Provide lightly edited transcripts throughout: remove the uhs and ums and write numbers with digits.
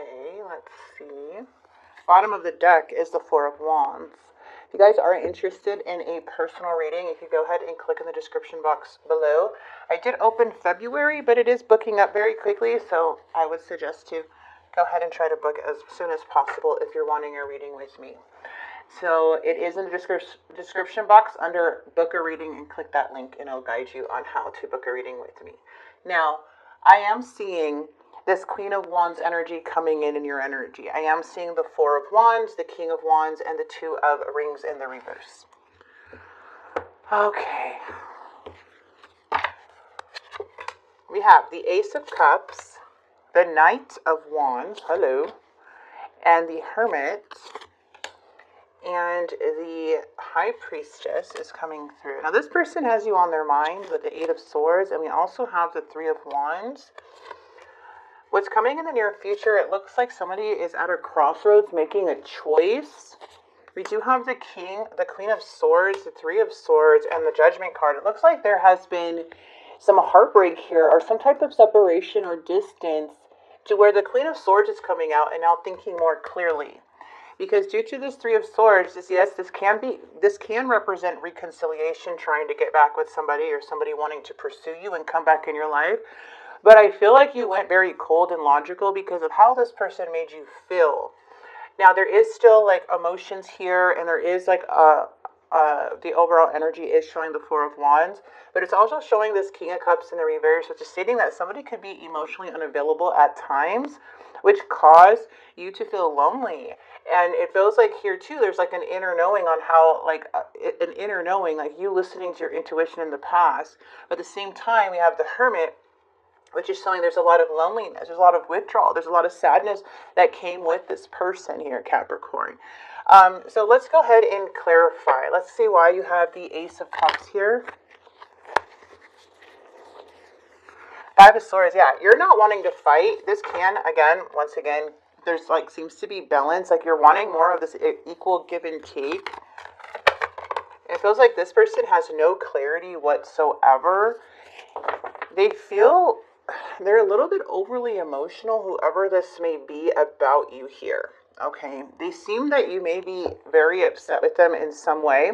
Okay, let's see. Bottom of the deck is the Four of Wands. If you guys are interested in a personal reading, you can go ahead and click in the description box below. I did open February, but it is booking up very quickly, so I would suggest to go ahead and try to book as soon as possible if you're wanting a reading with me. So it is in the description box under book a reading, and click that link and it'll guide you on how to book a reading with me. Now, I am seeing this Queen of Wands energy coming in your energy. I am seeing the Four of Wands, the King of Wands, and the Two of Rings in the reverse. Okay. We have the Ace of Cups, the Knight of Wands, hello, and the Hermit, and the High Priestess is coming through. Now this person has you on their mind with the Eight of Swords, and we also have the Three of Wands. What's coming in the near future, it looks like somebody is at a crossroads making a choice. We do have the King, the Queen of Swords, the Three of Swords, and the Judgment card. It looks like there has been some heartbreak here or some type of separation or distance to where the Queen of Swords is coming out and now thinking more clearly. Because due to this Three of Swords, this can represent reconciliation, trying to get back with somebody or somebody wanting to pursue you and come back in your life. But I feel like you went very cold and logical because of how this person made you feel. Now, there is still like emotions here, and there is like the overall energy is showing the Four of Wands, but it's also showing this King of Cups in the reverse, which is stating that somebody could be emotionally unavailable at times, which cause you to feel lonely. And it feels like here too, there's like an inner knowing on how, like an inner knowing, like you listening to your intuition in the past. But at the same time, we have the Hermit, which is showing there's a lot of loneliness, there's a lot of withdrawal, there's a lot of sadness that came with this person here, Capricorn. So let's go ahead and clarify. Let's see why you have the Ace of Cups here. Five of Swords, yeah, you're not wanting to fight. This can, once again, there's like seems to be balance, like you're wanting more of this equal give and take. It feels like this person has no clarity whatsoever. They feel they're a little bit overly emotional, whoever this may be, about you here. Okay, they seem that you may be very upset with them in some way,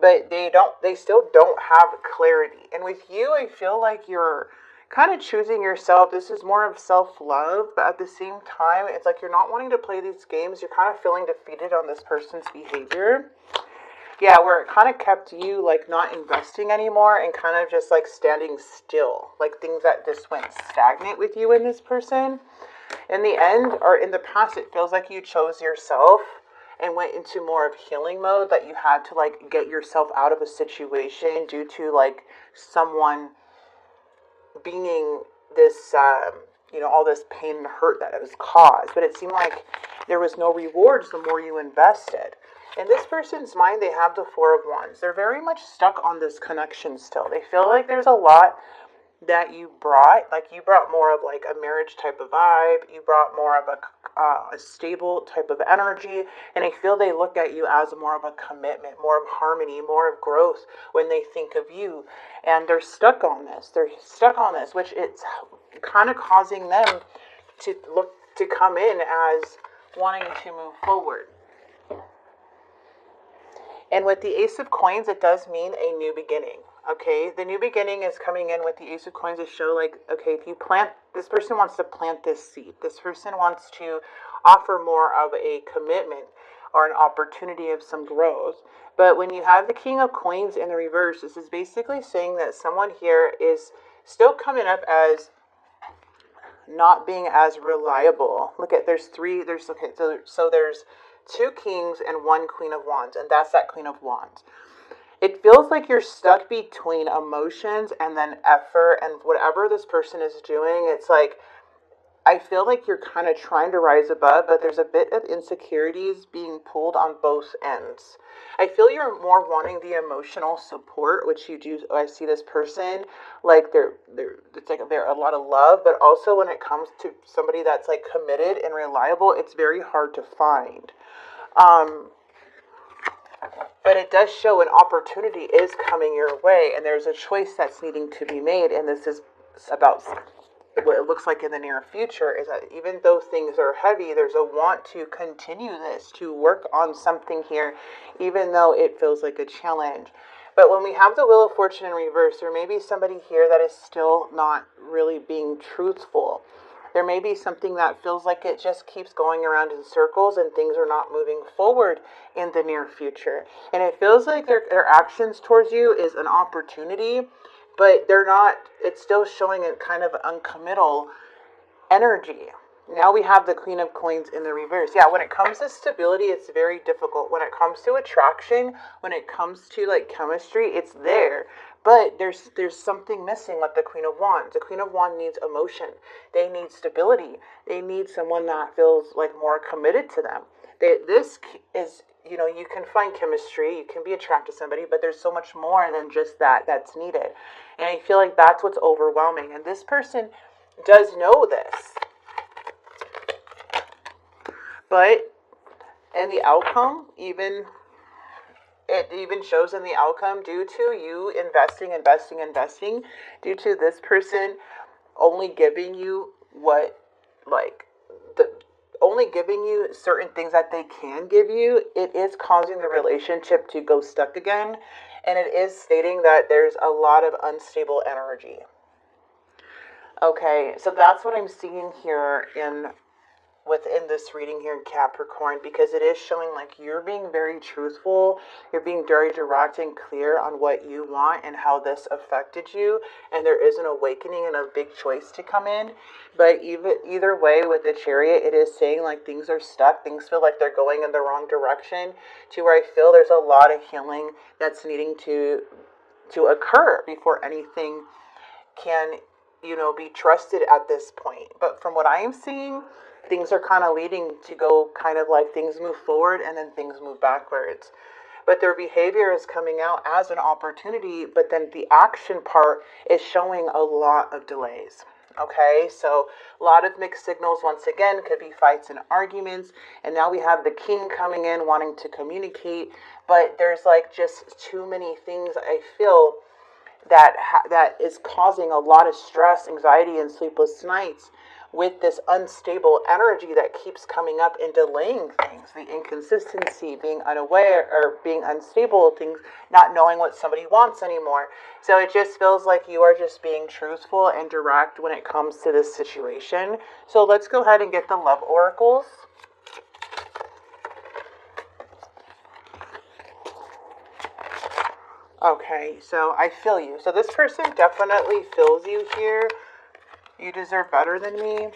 but they still don't have clarity. And with you, I feel like you're kind of choosing yourself. This is more of self-love, but at the same time, it's like you're not wanting to play these games. You're kind of feeling defeated on this person's behavior. Yeah, where it kind of kept you like not investing anymore and kind of just like standing still, like things that just went stagnant with you and this person. In the end, or in the past, it feels like you chose yourself and went into more of healing mode, that you had to like get yourself out of a situation due to like someone being this, all this pain and hurt that it was caused. But it seemed like there was no rewards the more you invested. In this person's mind, they have the Four of Wands. They're very much stuck on this connection still. They feel like there's a lot that you brought. Like you brought more of like a marriage type of vibe. You brought more of a stable type of energy. And I feel they look at you as more of a commitment, more of harmony, more of growth when they think of you. And they're stuck on this. They're stuck on this, which it's kind of causing them to come in as wanting to move forward. And with the Ace of Coins, it does mean a new beginning, okay? The new beginning is coming in with the Ace of Coins to show like, okay, if you plant, this person wants to plant this seed. This person wants to offer more of a commitment or an opportunity of some growth. But when you have the King of Coins in the reverse, this is basically saying that someone here is still coming up as not being as reliable. Look at, there's two kings and one Queen of Wands, and that's that Queen of Wands. It feels like you're stuck between emotions and then effort, and whatever this person is doing, it's like, I feel like you're kind of trying to rise above, but there's a bit of insecurities being pulled on both ends. I feel you're more wanting the emotional support, which you do. I see this person like it's like they're a lot of love, but also when it comes to somebody that's like committed and reliable, it's very hard to find. But it does show an opportunity is coming your way, and there's a choice that's needing to be made, and this is about what it looks like in the near future is that even though things are heavy, there's a want to continue this, to work on something here, even though it feels like a challenge. But when we have the Wheel of Fortune in reverse, there may be somebody here that is still not really being truthful. There may be something that feels like it just keeps going around in circles and things are not moving forward in the near future. And it feels like their actions towards you is an opportunity, but they're not, it's still showing a kind of uncommittal energy. Now we have the Queen of Coins in the reverse. Yeah, when it comes to stability, it's very difficult. When it comes to attraction, when it comes to like chemistry, it's there. But there's something missing with the Queen of Wands. The Queen of Wands needs emotion. They need stability. They need someone that feels like more committed to them. This is, you know, you can find chemistry, you can be attracted to somebody, but there's so much more than just that's needed. And I feel like that's what's overwhelming. And this person does know this. But in the outcome, it even shows in the outcome, due to you investing, due to this person only giving you only giving you certain things that they can give you, it is causing the relationship to go stuck again. And it is stating that there's a lot of unstable energy. Okay, so that's what I'm seeing here within this reading here in Capricorn, because it is showing like you're being very truthful, you're being very direct and clear on what you want and how this affected you, and there is an awakening and a big choice to come in. But either way, with the Chariot, it is saying like things are stuck, things feel like they're going in the wrong direction, to where I feel there's a lot of healing that's needing to occur before anything can, you know, be trusted at this point. But from what I am seeing, things are kind of leading to go kind of like things move forward and then things move backwards. But their behavior is coming out as an opportunity, but then the action part is showing a lot of delays. Okay, so a lot of mixed signals once again, could be fights and arguments. And now we have the King coming in wanting to communicate, but there's like just too many things I feel that is causing a lot of stress, anxiety, and sleepless nights with this unstable energy that keeps coming up and delaying things. The inconsistency, being unaware or being unstable, things, not knowing what somebody wants anymore. So it just feels like you are just being truthful and direct when it comes to this situation. So let's go ahead and get the love oracles. Okay, so I feel you. So this person definitely feels you here. You deserve better than me.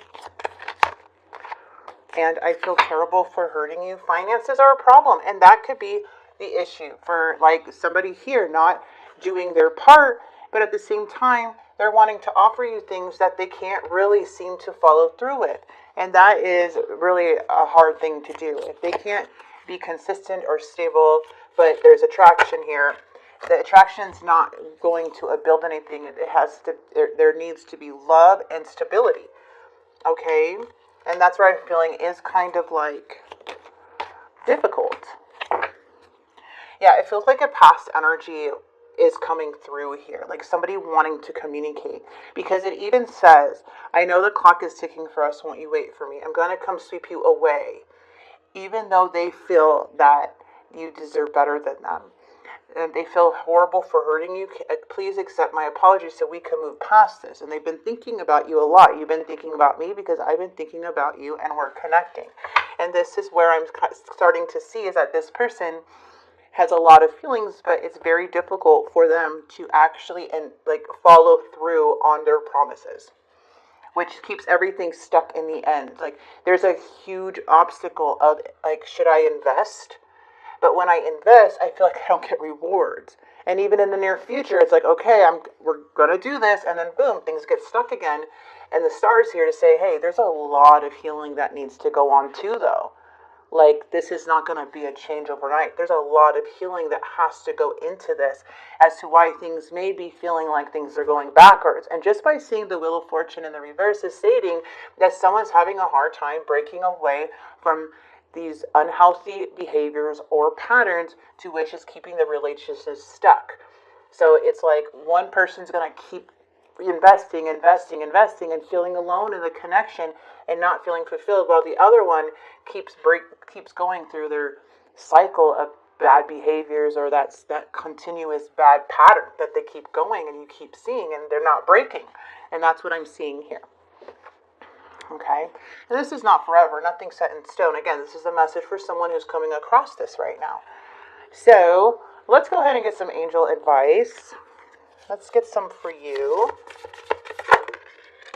And I feel terrible for hurting you. Finances are a problem. And that could be the issue for like somebody here not doing their part. But at the same time, they're wanting to offer you things that they can't really seem to follow through with. And that is really a hard thing to do. If they can't be consistent or stable, but there's attraction here, the attraction's not going to build anything. It has to. There needs to be love and stability. Okay, and that's what I'm feeling is kind of like difficult. Yeah, it feels like a past energy is coming through here, like somebody wanting to communicate. Because it even says, "I know the clock is ticking for us. Won't you wait for me? I'm going to come sweep you away," even though they feel that you deserve better than them. And they feel horrible for hurting you. Please accept my apologies so we can move past this. And they've been thinking about you a lot. You've been thinking about me because I've been thinking about you, and we're connecting. And this is where I'm starting to see is that this person has a lot of feelings, but it's very difficult for them to actually follow through on their promises, which keeps everything stuck in the end. Like there's a huge obstacle of like, should I invest? But when I invest, I feel like I don't get rewards. And even in the near future, it's like, okay, we're going to do this. And then boom, things get stuck again. And the star's here to say, hey, there's a lot of healing that needs to go on too, though. Like, this is not going to be a change overnight. There's a lot of healing that has to go into this as to why things may be feeling like things are going backwards. And just by seeing the Wheel of Fortune in the reverse is stating that someone's having a hard time breaking away from these unhealthy behaviors or patterns to which is keeping the relationship stuck. So it's like one person's going to keep investing and feeling alone in the connection and not feeling fulfilled, while the other one keeps going through their cycle of bad behaviors, or that continuous bad pattern that they keep going and you keep seeing, and they're not breaking. And that's what I'm seeing here. Okay, and this is not forever, nothing set in stone. Again, this is a message for someone who's coming across this right now. So let's go ahead and get some angel advice. Let's get some for you.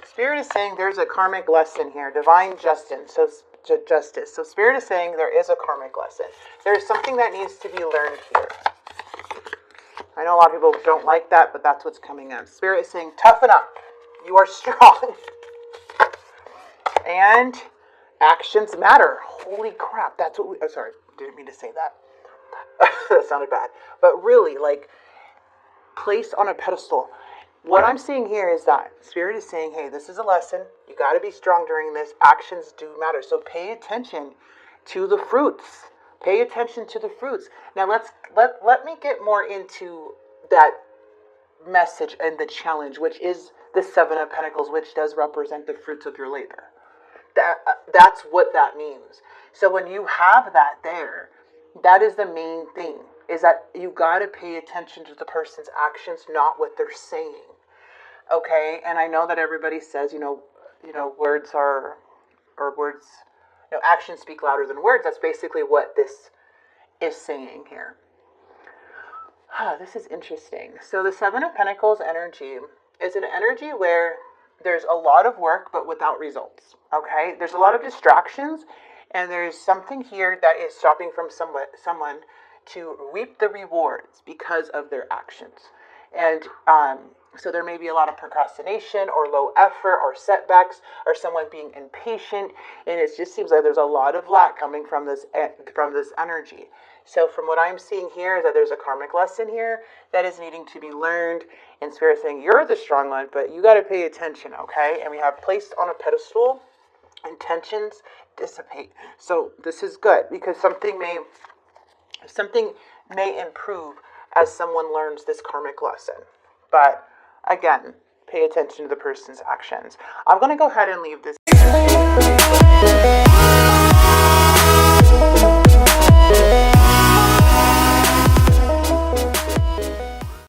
Spirit is saying there's a karmic lesson here, divine justice. So Spirit is saying there is a karmic lesson. There is something that needs to be learned here. I know a lot of people don't like that, but that's what's coming up. Spirit is saying toughen up. You are strong. And actions matter. Holy crap. That's what oh, sorry. Didn't mean to say that. That sounded bad. But really, like, placed on a pedestal. What I'm seeing here is that Spirit is saying, hey, this is a lesson. You got to be strong during this. Actions do matter. So pay attention to the fruits. Pay attention to the fruits. Now let me get more into that message and the challenge, which is the Seven of Pentacles, which does represent the fruits of your labor. That's what that means. So when you have that there, that is the main thing, is that you got to pay attention to the person's actions, not what they're saying. Okay? And I know that everybody says, words are, or words, actions speak louder than words. That's basically what this is saying here. This is interesting. So the Seven of Pentacles energy is an energy where there's a lot of work, but without results. Okay? There's a lot of distractions, and there's something here that is stopping from someone to reap the rewards because of their actions. And so there may be a lot of procrastination or low effort or setbacks or someone being impatient. And it just seems like there's a lot of lack coming from this energy. So from what I'm seeing here is that there's a karmic lesson here that is needing to be learned. And Spirit saying, you're the strong one, but you got to pay attention, okay? And we have placed on a pedestal, intentions dissipate. So this is good because something may improve as someone learns this karmic lesson. But again, pay attention to the person's actions. I'm going to go ahead and leave this.